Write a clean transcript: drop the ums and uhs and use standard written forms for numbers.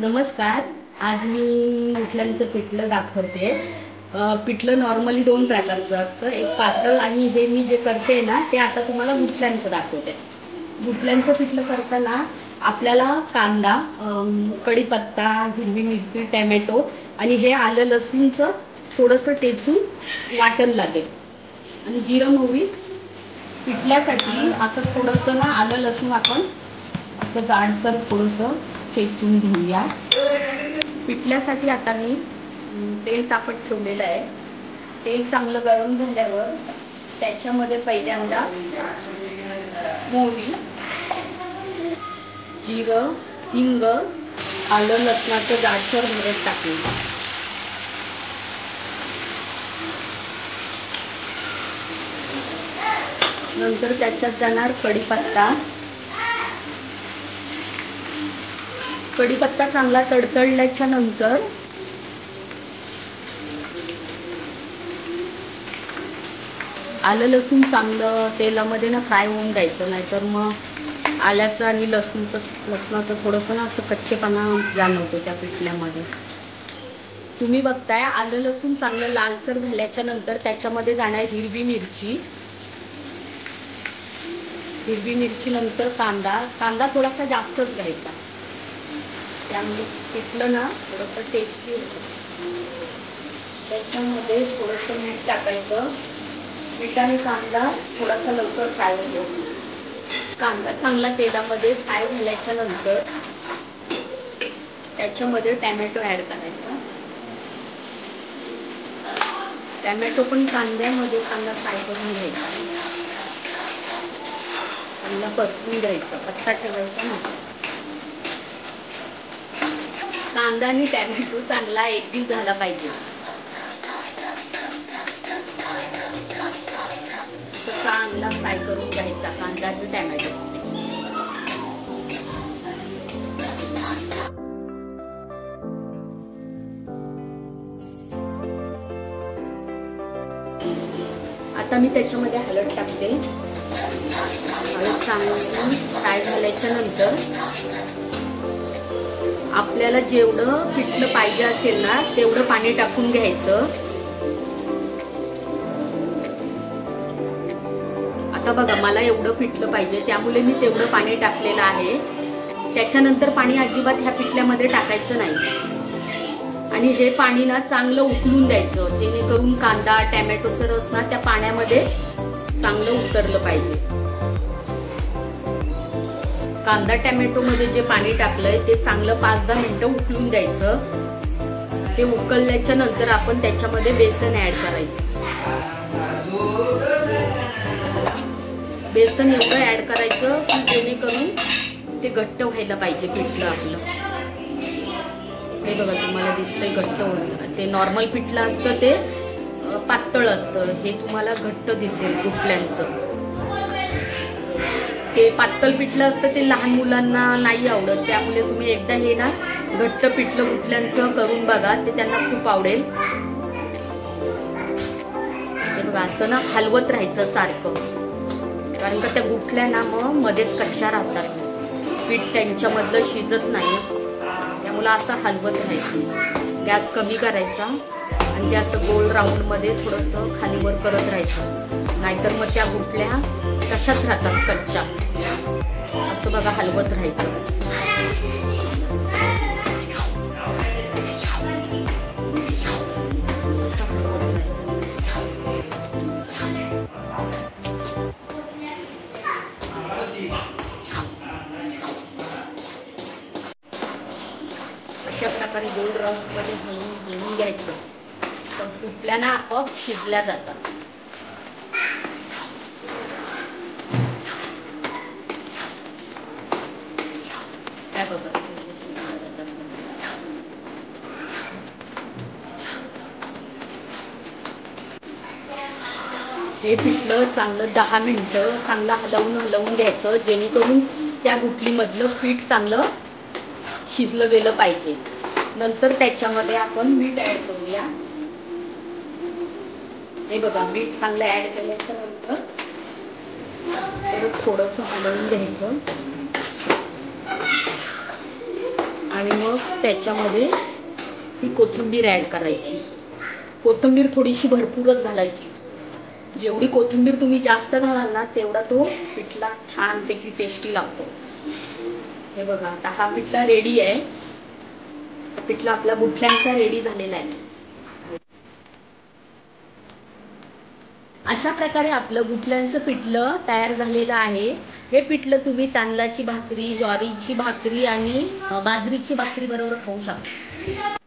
नमस्कार. आज मी गुटल्यांचं पिठलं दाखवते. पिठलं नॉर्मली दोन प्रकारचं असतं, एक पातळ आणि हे मी जे करते ना ते आता तुम्हाला गुटल्यांचं दाखवते. गुटल्यांचं पिठलं करताना आपल्याला कांदा, कढीपत्ता, हिरवी मिरची, टॅमॅटो आणि हे आलं लसूणचं थोडंसं टेचून वाटण लागेल आणि जिरं मोहरी. पिठल्यासाठी असं थोडंसं ना आलं लसूण आपण असं जाडसर थोडंसं चेचून घेऊया. पिठल्यासाठी आता मी तेल तापत ठेवलेलं आहे. तेल चांगलं गरम झाल्यावर त्याच्यामध्ये पहिल्यांदा मोहरी, जिरं, हिंग, आलं लसणाचं जाडसर भरड टाकून नंतर त्याच्यात जाणार कढीपत्ता. कढीपत्ता चांगला तडतडल्याच्या नंतर आलं लसूण चांगलं तेलामध्ये ना फ्राय होऊन द्यायचं, नाहीतर मग आल्याचं आणि लसणाचं थोडंसं ना असं कच्चेपणा जाणवतो त्या पिठल्यामध्ये. तुम्ही बघताय आलं लसूण चांगलं लालसर झाल्याच्या नंतर त्याच्यामध्ये जाणार हिरवी मिरची. हिरवी मिरची नंतर कांदा थोडासा जास्तच घ्यायचा, त्यामुळे पिठलं ना थोडंसं टेस्टी होतं. त्याच्यामध्ये थोडंसं मीठ टाकायचं. मीठ आणि कांदा थोडासा लवकर फ्राय होतो. कांदा चांगला तेलामध्ये फ्राय झाल्याच्या नंतर त्याच्यामध्ये टॅमॅटो ॲड करायचा. टॅमॅटो पण कांद्यामध्ये कांदा फ्राय करून घ्यायचा, कांदा परतून द्यायचा, कच्चा ठेवायचा नाही. कांदा आणि टॅमॅटो चांगला एकजीव झाला पाहिजे. चांगला फ्राय करून घ्यायचा कांदा आणि टॅमॅटो. आता मी त्याच्यामध्ये हळद टाकते. हळद चांगली फ्राय झाल्याच्या नंतर आपल्याला जेवढं पिठलं पाहिजे असेल ना तेवढं पाणी टाकून घ्यायचं. आता बघा मला एवढं पिठलं पाहिजे त्यामुळे मी तेवढं पाणी टाकलेलं आहे. त्याच्यानंतर पाणी अजिबात ह्या पिठल्यामध्ये टाकायचं नाही आणि हे पाणी ना चांगलं उकळून द्यायचं, जेणेकरून कांदा टॅमॅटोचं रस ना त्या पाण्यामध्ये चांगलं उतरलं पाहिजे. कांदा टॅमॅटो मध्ये जे पाणी टाकलंय ते चांगलं 5-10 मिनिटं उकळून द्यायचं. ते उकळल्याच्या नंतर आपण त्याच्यामध्ये बेसन ऍड करायचं. बेसन एवढं ऍड करायचं की जेणेकरून ते घट्ट व्हायला पाहिजे पिठलं आपलं. हे बघा तुम्हाला दिसतंय घट्ट होईल. ते नॉर्मल पिठलं असतं ते पातळ असतं, हे तुम्हाला घट्ट दिसेल गुटल्यांचं. ते पातळ पिठलं असतं ते लहान मुलांना नाही आवडत, त्यामुळे तुम्ही एकदा हे ना घट्ट पिठलं गुटल्यांचं करून बघा, ते त्यांना खूप आवडेल. बघा असं ना हलवत राहायचं सारखं, कारण का त्या गुटल्या ना मग मध्येच कच्च्या राहतात, पीठ त्यांच्यामधलं शिजत नाही. त्यामुळे असं हलवत राहायचं. गॅस कमी करायचा आणि ते असं गोल राऊंड मध्ये थोडंसं खालीवर करत राहायचं, नाहीतर मग त्या गुटल्या तशाच राहतात कच्च्या. असं बघा हलवत राहायचं. अशा प्रकारे गोल राऊंड मध्ये हलवून घ्यायचं, तर कुठल्याना आपोआप शिजल्या जातात. हे पिठलं चांगलं 10 मिनिटं चांगलं हलवून घ्यायचं, जेणेकरून त्या गुटलीमधलं पीठ चांगलं शिजलं गेलं पाहिजे. नंतर त्याच्यामध्ये आपण मीठ ऍड करूया. हे बघा मीठ चांगलं ऍड केल्याच्या नंतर परत थोडंसं हलवून घ्यायचं आणि मग त्याच्यामध्ये ही कोथिंबीर ॲड करायची. कोथिंबीर थोडीशी भरपूरच घालायची. जेवढी कोथिंबीर तुम्ही जास्त घालाल ना तेवढा तो पिठला छानपैकी टेस्टी लागतो. हे बघा आता हा पिठला रेडी आहे. पिठला आपला गुठल्यांचा रेडी झालेला आहे. अशा प्रकारे आपलं गुठल्यांचं पिठलं तयार झालेलं आहे. हे पिठलं तुम्ही तांदळाची भाकरी, ज्वारीची भाकरी आणि बाजरीची भाकरी बरोबर खाऊ शकता.